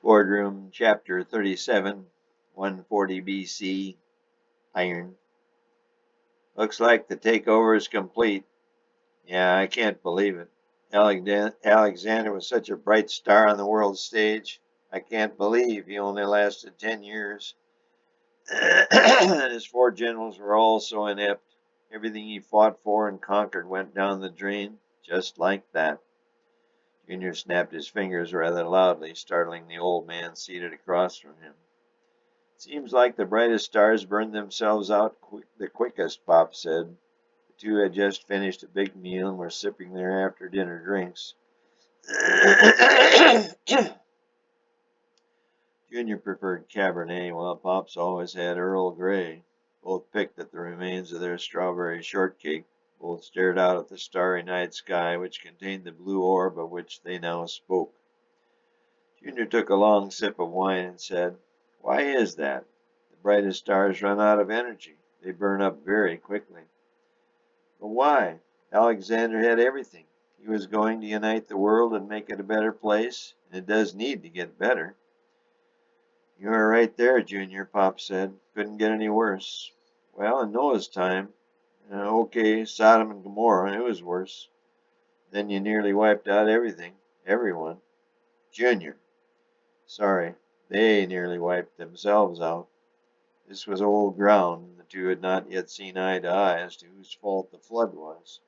Boardroom, Chapter 37, 140 BC, Iron. Looks like the takeover is complete. Yeah, I can't believe it. Alexander was such a bright star on the world stage. I can't believe he only lasted 10 years. His four generals were all so inept. Everything he fought for and conquered went down the drain, just like that. Junior snapped his fingers rather loudly, startling the old man seated across from him. Seems like the brightest stars burned themselves out the quickest, Pop said. The two had just finished a big meal and were sipping their after-dinner drinks. Junior preferred Cabernet, while Pop's always had Earl Grey. Both picked at the remains of their strawberry shortcake. Both stared out at the starry night sky, which contained the blue orb of which they now spoke. Junior took a long sip of wine and said, "Why is that? The brightest stars run out of energy. They burn up very quickly." "But why? Alexander had everything. He was going to unite the world and make it a better place, and it does need to get better." "You are right there, Junior," Pop said. "Couldn't get any worse." "Well, in Noah's time, okay, Sodom and Gomorrah, it was worse. Then you nearly wiped out everything, everyone." "Junior." "Sorry, they nearly wiped themselves out." This was old ground, and the two had not yet seen eye to eye as to whose fault the flood was.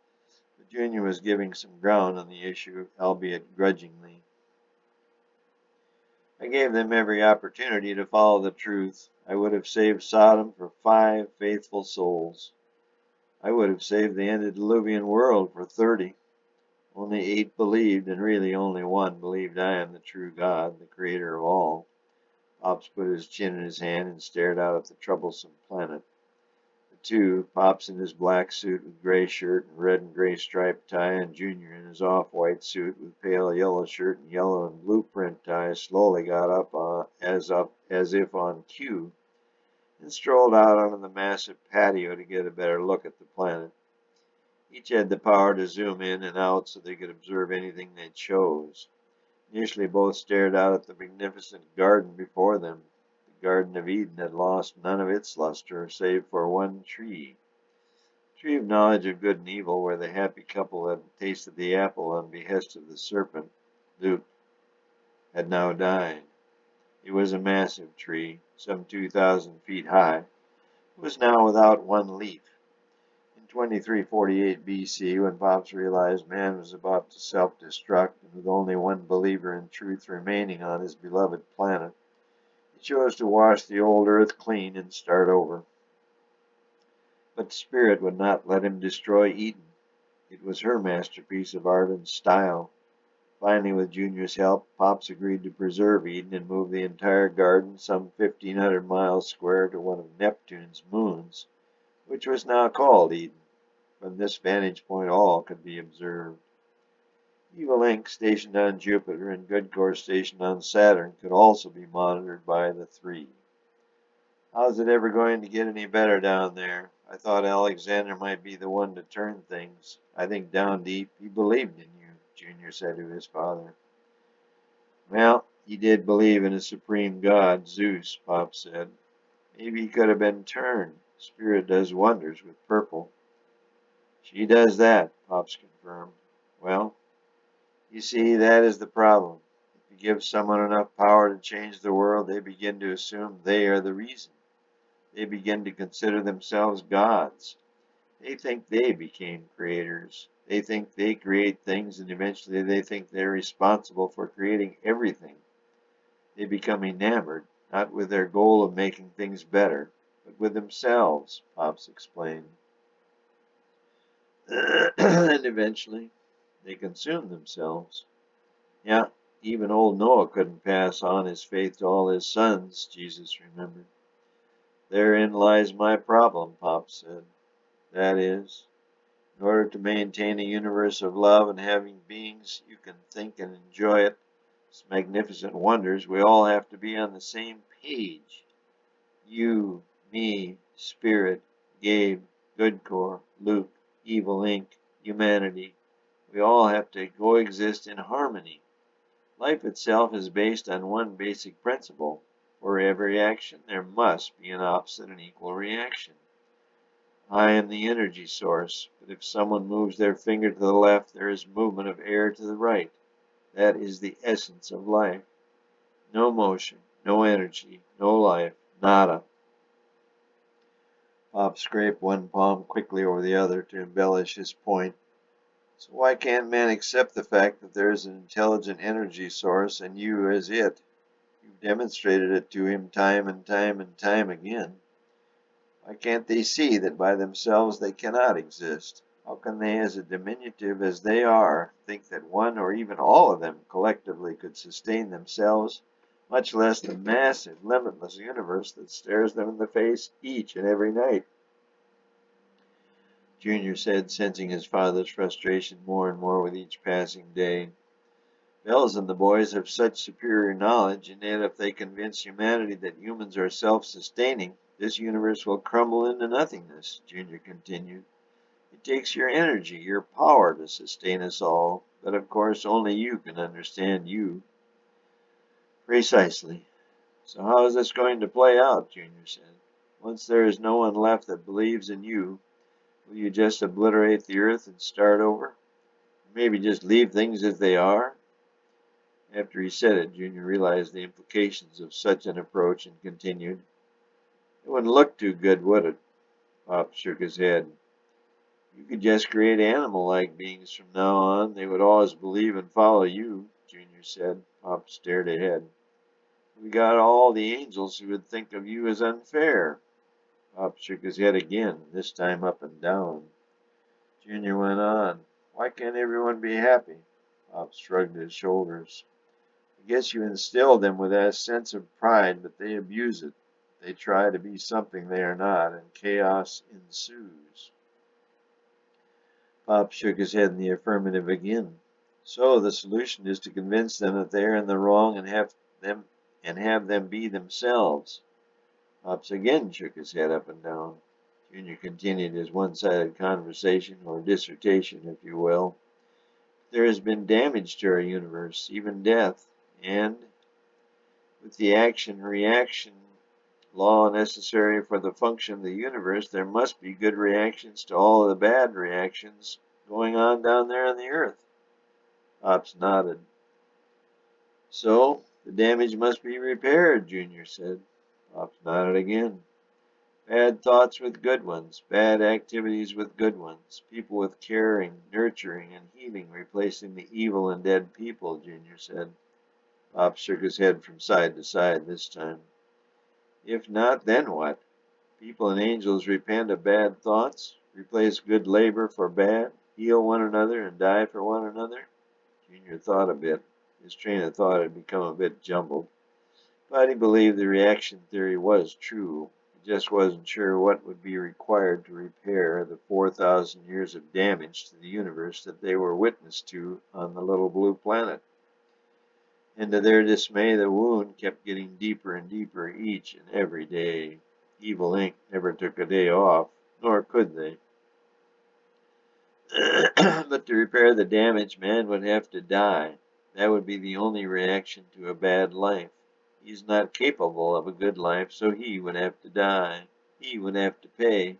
But Junior was giving some ground on the issue, albeit grudgingly. "I gave them every opportunity to follow the truth. I would have saved Sodom for 5 faithful souls. I would have saved the antediluvian world for 30. Only 8 believed, and really only 1 believed I am the true God, the creator of all." Pops put his chin in his hand and stared out at the troublesome planet. The two, Pops in his black suit with gray shirt and red and gray striped tie, and Junior in his off-white suit with pale yellow shirt and yellow and blue print tie, slowly got up as if on cue, and strolled out onto the massive patio to get a better look at the planet. Each had the power to zoom in and out so they could observe anything they chose. Initially both stared out at the magnificent garden before them. The Garden of Eden had lost none of its luster, save for one tree. The tree of knowledge of good and evil, where the happy couple had tasted the apple on behest of the serpent, Luke, had now died. It was a massive tree, some 2,000 feet high. It was now without one leaf. In 2348 BC, when Pops realized man was about to self-destruct, and with only one believer in truth remaining on his beloved planet, he chose to wash the old earth clean and start over. But Spirit would not let him destroy Eden. It was her masterpiece of art and style. Finally, with Junior's help, Pops agreed to preserve Eden and move the entire garden, some 1,500 miles square, to one of Neptune's moons, which was now called Eden. From this vantage point all could be observed. Evil Inc., stationed on Jupiter, and Good Course, stationed on Saturn, could also be monitored by the three. "How's it ever going to get any better down there? I thought Alexander might be the one to turn things. I think down deep he believed in you," Junior said to his father. "Well, he did believe in a supreme god, Zeus," Pop said. "Maybe he could have been turned. Spirit does wonders with purple." "She does that," Pops confirmed. "Well, you see, that is the problem. If you give someone enough power to change the world, they begin to assume they are the reason. They begin to consider themselves gods. They think they became creators. They think they create things, and eventually they think they're responsible for creating everything. They become enamored, not with their goal of making things better, but with themselves," Pops explained. "And eventually they consume themselves." "Yeah, even old Noah couldn't pass on his faith to all his sons," Jesus remembered. "Therein lies my problem," Pop said. "That is, in order to maintain a universe of love and having beings you can think and enjoy its magnificent wonders, we all have to be on the same page. You, me, Spirit, Gabe, Good Core, Luke, Evil Inc., humanity. We all have to coexist in harmony. Life itself is based on one basic principle. For every action, there must be an opposite and equal reaction. I am the energy source, but if someone moves their finger to the left, there is movement of air to the right. That is the essence of life. No motion, no energy, no life, nada. Bob scraped one palm quickly over the other to embellish his point. So why can't man accept the fact that there is an intelligent energy source and you as it? You've demonstrated it to him time and time and time again. Why can't they see that by themselves they cannot exist? How can they, as diminutive as they are, think that one or even all of them collectively could sustain themselves, much less the massive, limitless universe that stares them in the face each and every night? Junior said, sensing his father's frustration more and more with each passing day. Bells and the boys have such superior knowledge, and yet if they convince humanity that humans are self-sustaining, this universe will crumble into nothingness, Junior continued. It takes your energy, your power to sustain us all, but of course only you can understand you. Precisely. So how is this going to play out, Junior said. Once there is no one left that believes in you, will you just obliterate the earth and start over? Maybe just leave things as they are? After he said it, Junior realized the implications of such an approach and continued. It wouldn't look too good, would it? Pop shook his head. You could just create animal-like beings from now on. They would always believe and follow you, Junior said. Pop stared ahead. We got all the angels who would think of you as unfair. Pop shook his head again, this time up and down. Junior went on. Why can't everyone be happy? Pop shrugged his shoulders. I guess you instill them with that sense of pride, but they abuse it. They try to be something they are not, and chaos ensues. Pop shook his head in the affirmative again. So the solution is to convince them that they are in the wrong and have them be themselves. Pops again shook his head up and down. Junior continued his one-sided conversation, or dissertation, if you will. There has been damage to our universe, even death, and with the action-reaction law necessary for the function of the universe, there must be good reactions to all of the bad reactions going on down there on the earth. Pops nodded. So, the damage must be repaired, Junior said. Pops nodded again. Bad thoughts with good ones, bad activities with good ones, people with caring, nurturing, and healing replacing the evil and dead people, Junior said. Pops shook his head from side to side this time. If not, then what? People and angels repent of bad thoughts, replace good labor for bad, heal one another, and die for one another? Junior thought a bit. His train of thought had become a bit jumbled. But he believed the reaction theory was true. He just wasn't sure what would be required to repair the 4,000 years of damage to the universe that they were witness to on the little blue planet. And to their dismay, the wound kept getting deeper and deeper each and every day. Evil Inc. never took a day off, nor could they. But to repair the damage, man would have to die. That would be the only reaction to a bad life. He's not capable of a good life, so he would have to die. He would have to pay.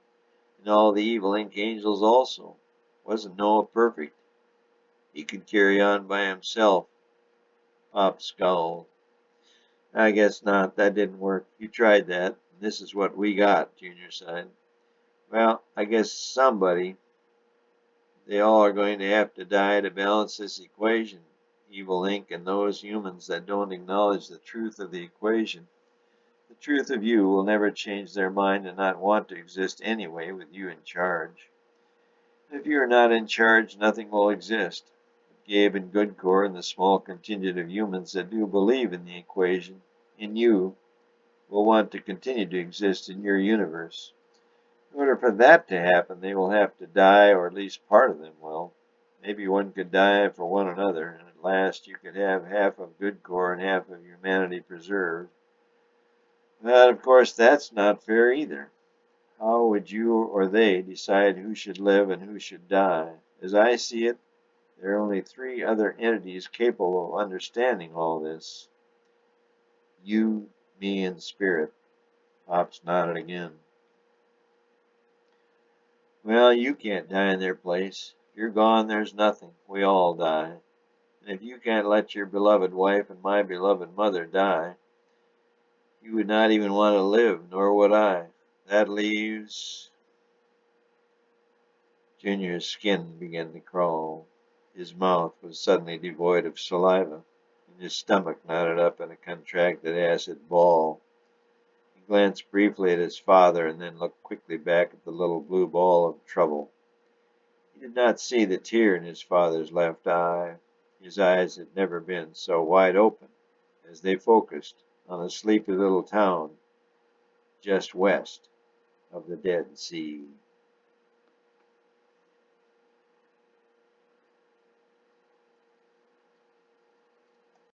And all the Evil Inc. angels also. Wasn't Noah perfect? He could carry on by himself. Pop scowled. I guess not. That didn't work. You tried that. And this is what we got, Junior sighed. Well, I guess somebody, they all are going to have to die to balance this equation. Evil Inc. and those humans that don't acknowledge the truth of the equation. The truth of you will never change their mind and not want to exist anyway with you in charge. If you are not in charge, nothing will exist. Gabe and Goodcore and the small contingent of humans that do believe in the equation, in you, will want to continue to exist in your universe. In order for that to happen, they will have to die, or at least part of them will. Maybe one could die for one another, and at last you could have half of Goodcore and half of humanity preserved. But of course that's not fair either. How would you or they decide who should live and who should die? As I see it, There are only three other entities capable of understanding all this. You, me, and Spirit. Pops nodded again. Well, you can't die in their place. If you're gone, there's nothing. We all die. And if you can't let your beloved wife and my beloved mother die, you would not even want to live, nor would I. That leaves... Junior's skin began to crawl. His mouth was suddenly devoid of saliva, and his stomach knotted up in a contracted acid ball. He glanced briefly at his father and then looked quickly back at the little blue ball of trouble. He did not see the tear in his father's left eye. His eyes had never been so wide open as they focused on the sleepy little town just west of the Dead Sea.